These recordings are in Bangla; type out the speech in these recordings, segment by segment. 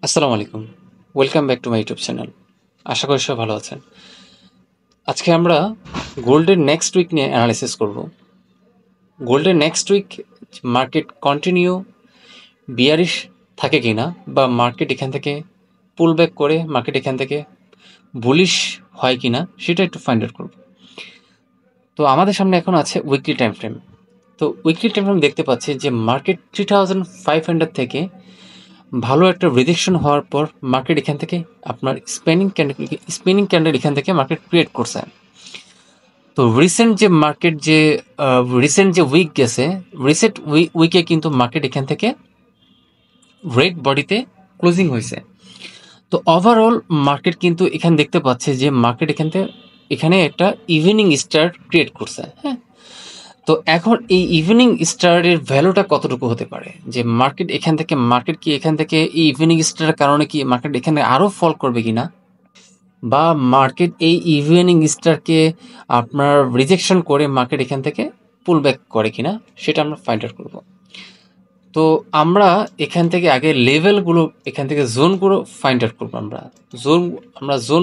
আসসালামু আলাইকুম। Welcome back to my YouTube channel. আশা করি সবাই ভালো আছেন। আজকে আমরা গোল্ডের নেক্সট উইক নিয়ে অ্যানালাইসিস করব। গোল্ডের next week market continue bearish থাকে কিনা, বা মার্কেট এখান থেকে পুল ব্যাক করে মার্কেট এখান থেকে বুলিশ হয় কিনা সেটা একটু ফাইন্ড আউট করব। তো আমাদের সামনে এখন আছে উইকলি টাইম ফ্রেম। তো উইকলি টাইম ফ্রেম দেখতে পাচ্ছি যে মার্কেট 3500 থেকে ভালো একটা রিজেকশন হওয়ার পর মার্কেট এখান থেকে আপনার স্পিনিং ক্যান্ডেল এখান থেকে মার্কেট ক্রিয়েট করছে। তো রিসেন্ট যে উইক গেছে, রিসেন্ট উইকে কিন্তু মার্কেট এখান থেকে রেড বডিতে ক্লোজিং হয়েছে। তো ওভারঅল মার্কেট কিন্তু এখানে দেখতে পাচ্ছে যে মার্কেট এখানে একটা ইভিনিং স্টার ক্রিয়েট করছে। হ্যাঁ, তো এখন এই ইভিনিং স্টারের ভ্যালুটা কতটুকু হতে পারে, যে মার্কেট এখান থেকে এই ইভিনিং স্টারের কারণে কি মার্কেট এখানে আরো ফল করবে কিনা, বা মার্কেট এই ইভিনিং স্টারকে আপনার রিজেকশন করে মার্কেট এখান থেকে পুল ব্যাক করে কিনা সেটা আমরা ফাইন্ড আউট করব। তো আমরা এখান থেকে আগে লেভেলগুলো, এখান থেকে জোনগুলো ফাইন্ড আউট করবো। জোন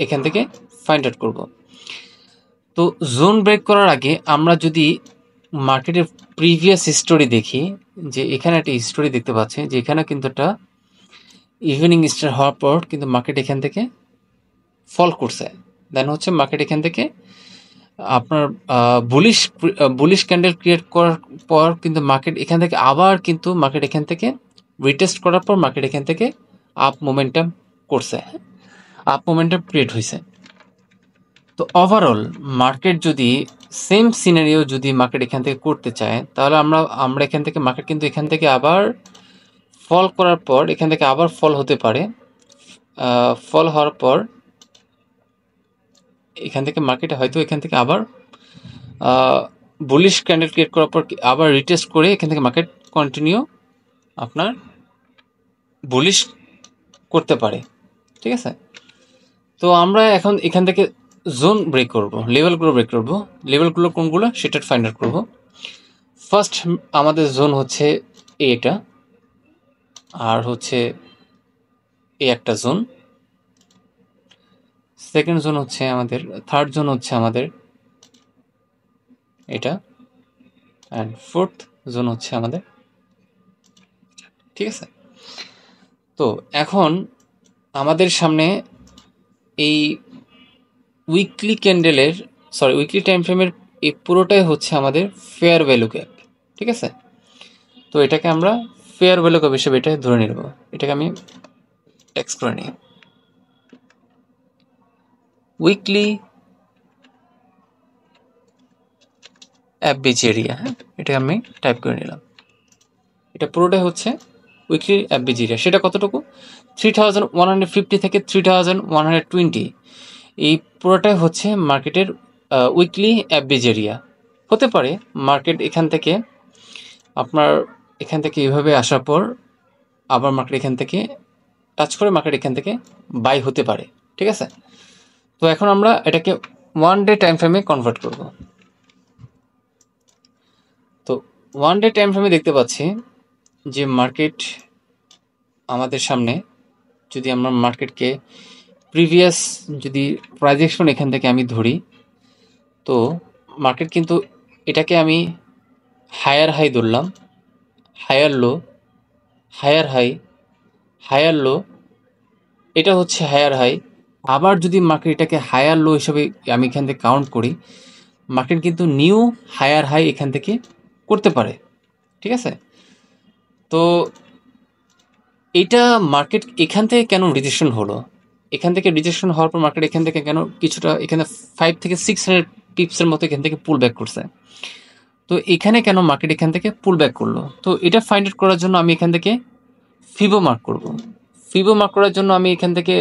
এখান থেকে ফাইন্ড আউট করব। তো জোন ব্রেক করার আগে আমরা যদি মার্কেটের প্রিভিয়াস হিস্টোরি দেখি, যে এখানে একটা হিস্টোরি দেখতে পাচ্ছি যে এখানে কিন্তু একটা ইভিনিং স্টার হওয়ার পর কিন্তু মার্কেট এখান থেকে ফল করছে। দেন হচ্ছে মার্কেট এখান থেকে আপনার বুলিশ ক্যান্ডেল ক্রিয়েট করার পর কিন্তু মার্কেট এখান থেকে রিটেস্ট করার পর মার্কেট এখান থেকে আপ মোমেন্টাম করছে, আপ মোমেন্টাম ক্রিয়েট হয়েছে। তো ওভারঅল মার্কেট যদি সেম সিনারিও যদি মার্কেট এখান থেকে করতে চায়, তাহলে আমরা এখান থেকে মার্কেট কিন্তু এখান থেকে আবার ফল করার পর এখান থেকে আবার ফল হতে পারে। ফল হওয়ার পর এখান থেকে মার্কেট হয়তো এখান থেকে আবার বুলিশ ক্যান্ডেল ক্রিয়েট করার পর আবার রিটেস্ট করে এখান থেকে মার্কেট কন্টিনিউ আপনার বুলিশ করতে পারে। ঠিক আছে, তো আমরা এখন এখান থেকে জোন ব্রেক করব, লেভেলগুলো ব্রেক করব। লেভেলগুলো কোনগুলো সেটা ফাইন্ড আউট করবো। ফার্স্ট আমাদের জোন হচ্ছে এটা, আর হচ্ছে এই একটা জোন। সেকেন্ড জোন হচ্ছে আমাদের, থার্ড জোন হচ্ছে আমাদের এটা, অ্যান্ড ফোর্থ জোন হচ্ছে আমাদের। ঠিক আছে, তো এখন আমাদের সামনে এই উইকলি টাইম ফ্রেমের এই পুরোটাই হচ্ছে আমাদের ফেয়ার ভ্যালু গ্যাপ। ঠিক আছে, তো এটাকে আমরা ফেয়ার ভ্যালু গ্যাপ হিসেবে এটা ধরে নেব। এটাকে আমি টেক্সট করে নিই, উইকলি অ্যাভারেজ এরিয়া। হ্যাঁ, এটা আমি টাইপ করে নিলাম। এটা পুরোটাই হচ্ছে উইকলি অ্যাভারেজ এরিয়া। সেটা কতটুকু? 3150 থেকে 3120। এই পুরোটাই হচ্ছে মার্কেটের উইকলি অ্যাভারেজ এরিয়া। হতে পারে মার্কেট এখান থেকে এভাবে আসার পর আবার মার্কেট এখান থেকে টাচ করে মার্কেট এখান থেকে বাই হতে পারে। ঠিক আছে, তো এখন আমরা এটাকে 1 ডে টাইম ফ্রেমে কনভার্ট করব। তো 1 ডে টাইম ফ্রেমে দেখতে পাচ্ছি যে মার্কেট আমাদের সামনে, যদি আমরা মার্কেটকে প্রিভিয়াস যদি প্রাইজেকশন এখান থেকে আমি ধরি, তো মার্কেট কিন্তু এটাকে আমি হায়ার হাই ধরলাম, higher low, higher high, higher low, এটা হচ্ছে হায়ার হাই। আবার যদি মার্কেট এটাকে হায়ার লো হিসেবে আমি এখান থেকে কাউন্ট করি, মার্কেট কিন্তু নিউ হায়ার হাই এখান থেকে করতে পারে। ঠিক আছে, তো এটা মার্কেট এখান থেকে কেন রিজেকশন হলো? এখান থেকে রিজেকশন হওয়ার পর মার্কেট এখান থেকে কেন কিছুটা এখানে 5 থেকে 600 পিপসের মতো এখান থেকে পুল ব্যাক করছে? তো এখানে কেন মার্কেট এখান থেকে পুল ব্যাক করলো? তো এটা ফাইন্ড আউট করার জন্য আমি এখান থেকে ফিবো মার্ক করব। ফিবো মার্ক করার জন্য আমি এখান থেকে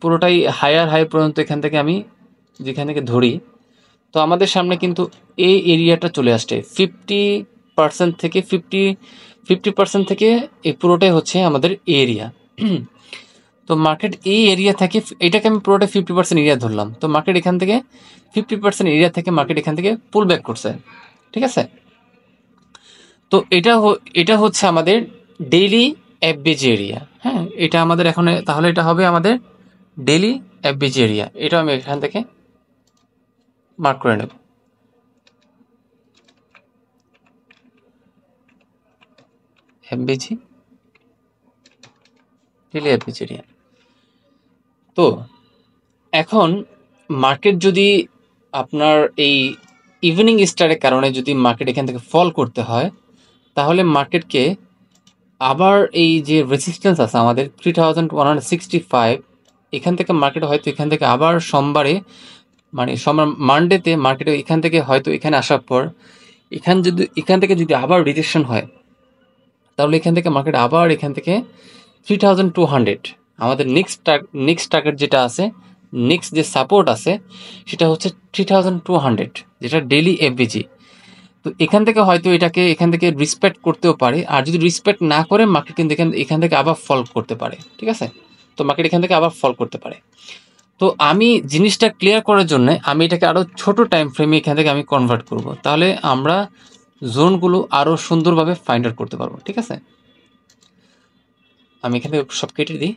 পুরোটাই হায়ার হাই পর্যন্ত এখান থেকে আমি যেখান থেকে ধরি, তো আমাদের সামনে কিন্তু এই এরিয়াটা চলে আসছে 50% থেকে 50% থেকে এই পুরোটাই হচ্ছে আমাদের এরিয়া। তো মার্কেট এই এরিয়া থেকে, এটাকে আমি পুরোটা 50% এরিয়া ধরলাম। তো মার্কেট এখান থেকে 50% এরিয়া থেকে মার্কেট এখান থেকে পুল ব্যাক করছে। ঠিক আছে, তো এটা হচ্ছে আমাদের ডেইলি এফবিজি এরিয়া। হ্যাঁ, এটা আমাদের এখন, তাহলে এটা হবে আমাদের ডেইলি এফবিজি এরিয়া। এটা আমি এখান থেকে মার্ক করে নেব। FBG, daily FBG area. তো এখন মার্কেট যদি আপনার এই ইভিনিং স্টারের কারণে যদি মার্কেট এখান থেকে ফল করতে হয়, তাহলে মার্কেটকে আবার এই যে রেজিস্ট্যান্স আছে আমাদের 3165, এখান থেকে মার্কেট হয়তো এখান থেকে আবার সোমবারে, মানে সোমবার মানডেতে মার্কেটে এখান থেকে হয়তো এখানে আসার পর এখান থেকে যদি আবার রিজেকশন হয়, তাহলে এখান থেকে মার্কেট আবার এখান থেকে 3200, আমাদের নেক্সট টার্গেট যেটা আছে, নেক্সট যে সাপোর্ট আছে সেটা হচ্ছে 3200, যেটা ডেইলি এফবিজি। তো এখান থেকে হয়তো এখান থেকে রিসপেক্ট করতেও পারে, আর যদি রিসপেক্ট না করে মার্কেট কিন্তু এখান থেকে আবার ফল করতে পারে। ঠিক আছে, তো মার্কেট এখান থেকে আবার ফল করতে পারে। তো আমি জিনিসটা ক্লিয়ার করার জন্য আমি এটাকে আরও ছোট টাইম ফ্রেমে এখান থেকে আমি কনভার্ট করব, তাহলে আমরা জোনগুলো আরও সুন্দরভাবে ফাইন্ড আউট করতে পারবো। ঠিক আছে, আমি এখান থেকে সব কেটে দিই।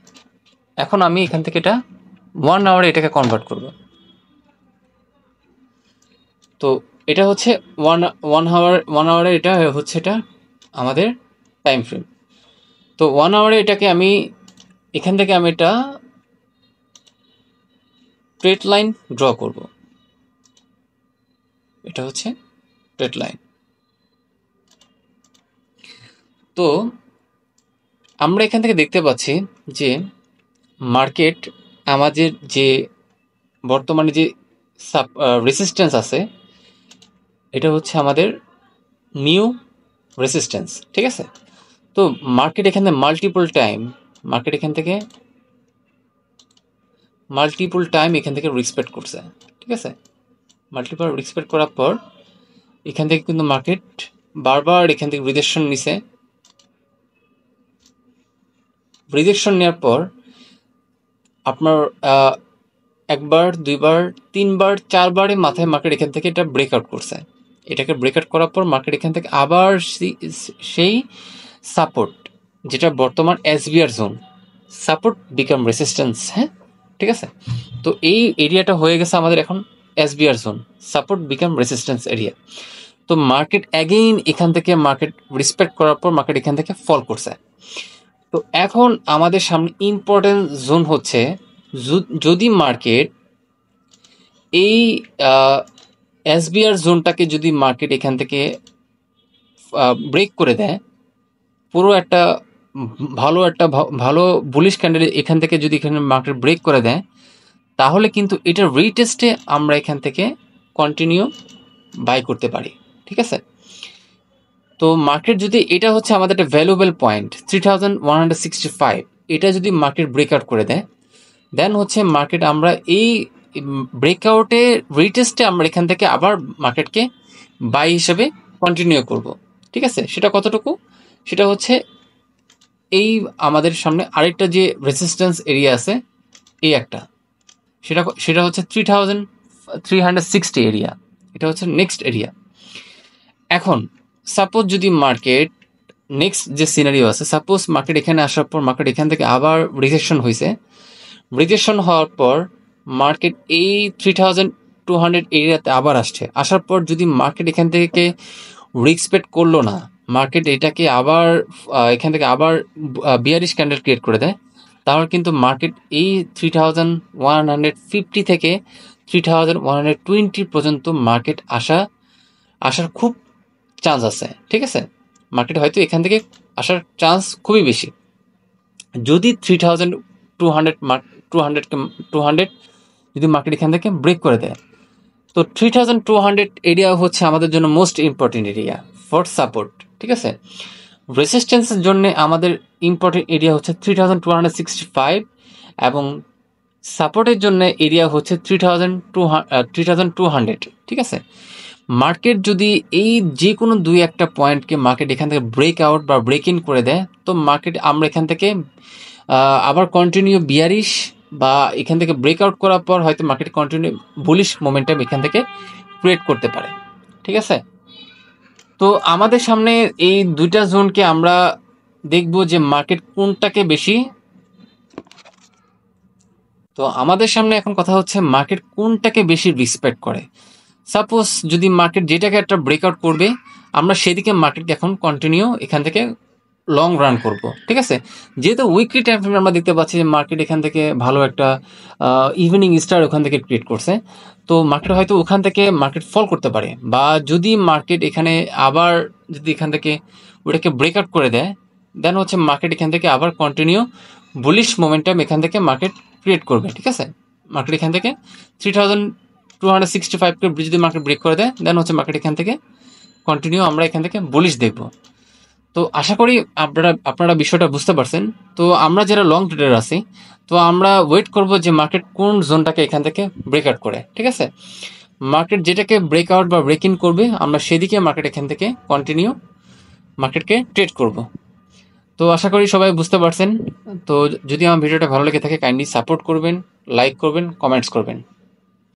এখন আমি এখান থেকে এটা 1 আওয়ারে এটাকে কনভার্ট করব। তো এটা হচ্ছে ওয়ান আওয়ারে এটা হচ্ছে এটা আমাদের টাইম ফ্রেম। তো 1 আওয়ারে এটাকে আমি এখান থেকে আমি এটা স্ট্রেট লাইন ড্র করব। এটা হচ্ছে স্ট্রেট লাইন। তো আমরা এখান থেকে দেখতে পাচ্ছি যে মার্কেট আমাদের যে বর্তমানে যে রেসিস্ট্যান্স আছে, এটা হচ্ছে আমাদের নিউ রেসিস্ট্যান্স। ঠিক আছে, তো মার্কেট এখানে মাল্টিপল টাইম এখান থেকে রিসপেক্ট করছে। ঠিক আছে, মাল্টিপল রিসপেক্ট করার পর এখান থেকে কিন্তু মার্কেট বারবার এখান থেকে রিজেকশন নেওয়ার পর আপনার একবার, দুইবার, তিনবার, চারবারে মাথায় মার্কেট এখান থেকে এটা ব্রেকআউট করছে। এটাকে ব্রেকআউট করার পর মার্কেট এখান থেকে আবার সেই সাপোর্ট, যেটা বর্তমান SBR zone, support become resistance. হ্যাঁ, ঠিক আছে, তো এই এরিয়াটা হয়ে গেছে আমাদের এখন SBR zone, support become resistance area. তো মার্কেট অ্যাগেইন এখান থেকে মার্কেট রিসপেক্ট করার পর মার্কেট এখান থেকে ফল করছে। তো এখন আমাদের সামনে ইম্পর্টেন্ট জোন হচ্ছে, যদি মার্কেট এই এসবিআর জোনটাকে যদি মার্কেট এখান থেকে ব্রেক করে দেয়, পুরো একটা ভালো বুলিশ ক্যান্ডেল এখান থেকে যদি এখানে মার্কেট ব্রেক করে দেয়, তাহলে কিন্তু এটার রিটেস্টে আমরা এখান থেকে কন্টিনিউ বাই করতে পারি। ঠিক আছে, তো মার্কেট যদি, এটা হচ্ছে আমাদের একটা ভ্যালুয়েবল পয়েন্ট 3165, এটা যদি মার্কেট ব্রেকআউট করে দেয়, দেন হচ্ছে মার্কেট আমরা এই ব্রেকআউটে রিটেস্টে আমরা এখান থেকে আবার মার্কেটকে বাই হিসেবে কন্টিনিউ করব। ঠিক আছে, সেটা কতটুকু, সেটা হচ্ছে আমাদের সামনে আরেকটা যে রেজিস্ট্যান্স এরিয়া আছে, এই একটা, সেটা হচ্ছে 3360 এরিয়া, এটা হচ্ছে নেক্সট এরিয়া। এখন সাপোজ যদি মার্কেট নেক্সট যে সিনারিও আছে, সাপোজ মার্কেট এখানে আসার পর মার্কেট এখান থেকে আবার রিজেকশন হওয়ার পর মার্কেট এই 3200 এরিয়াতে আবার আসার পর যদি মার্কেট এখান থেকে রিসপেক্ট করলো না, মার্কেট এটাকে আবার এখান থেকে আবার বিয়ারিশ ক্যান্ডেল ক্রিয়েট করে দেয়, তাহলে কিন্তু মার্কেট এই 3150 থেকে 3120 পর্যন্ত মার্কেট আসার খুব চান্স আছে। ঠিক আছে, মার্কেট হয়তো এখান থেকে আসার চান্স খুবই বেশি, যদি 3200 যদি মার্কেট এখান থেকে ব্রেক করে দেয়। তো 3200 এরিয়া হচ্ছে আমাদের জন্য most important area for support. ঠিক আছে, রেসিস্ট্যান্সের জন্য আমাদের ইম্পর্টেন্ট এরিয়া হচ্ছে 3265, এবং সাপোর্টের জন্য এরিয়া হচ্ছে 3200। ঠিক আছে, মার্কেট যদি এই যে কোনো দুই একটা পয়েন্টকে মার্কেট এখান থেকে ব্রেক আউট বা ব্রেক ইন করে দেয়, তো মার্কেট আমরা এখান থেকে আবার কন্টিনিউ বিয়ারিশ, বা এখান থেকে ব্রেকআউট করার পর হয়তো মার্কেট কন্টিনিউ বুলিশ মোমেন্টাম এখান থেকে ক্রিয়েট করতে পারে। ঠিক আছে, তো আমাদের সামনে এই দুইটা জোনকে আমরা দেখব যে মার্কেট কোনটাকে বেশি, তো আমাদের সামনে এখন কথা হচ্ছে মার্কেট কোনটাকে বেশি রেসপেক্ট করে। সাপোজ যদি মার্কেট যেটাকে একটা ব্রেকআউট করবে, আমরা সেদিকে মার্কেটকে এখন কন্টিনিউ এখান থেকে লং রান করব, ঠিক আছে। যেহেতু উইকলি টাইম ফ্রেমে আমরা দেখতে পাচ্ছি যে মার্কেট এখান থেকে ভালো একটা ইভিনিং স্টার ওখান থেকে ক্রিয়েট করছে, তো মার্কেট হয়তো ওখান থেকে মার্কেট ফল করতে পারে, বা যদি মার্কেট এখানে আবার যদি এখান থেকে ওটাকে ব্রেকআউট করে দেয়, দেন হচ্ছে মার্কেট এখান থেকে আবার কন্টিনিউ বুলিশ মোমেন্টাম এখান থেকে মার্কেট ক্রিয়েট করবে, ঠিক আছে। মার্কেট এখান থেকে 3265-কে যদি মার্কেট ব্রেক করে দেয়, দেন হচ্ছে মার্কেট এখান থেকে কন্টিনিউ আমরা এখান থেকে বুলিশ দেখব। তো আশা করি আপনারা বিষয়টা বুঝতে পারছেন। তো আমরা যারা লং ট্রেডার আছি, তো আমরা ওয়েট করব যে মার্কেট কোন জোনটাকে এখান থেকে ব্রেকআউট করে, ঠিক আছে। মার্কেট যেটাকে ব্রেকআউট বা ব্রেক ইন করবে, আমরা সেদিকে মার্কেট এখান থেকে কন্টিনিউ মার্কেটকে ট্রেড করব। তো আশা করি সবাই বুঝতে পারছেন। তো যদি আমার ভিডিওটা ভালো লেগে থাকে, কাইন্ডলি সাপোর্ট করবেন, লাইক করবেন, কমেন্টস করবেন।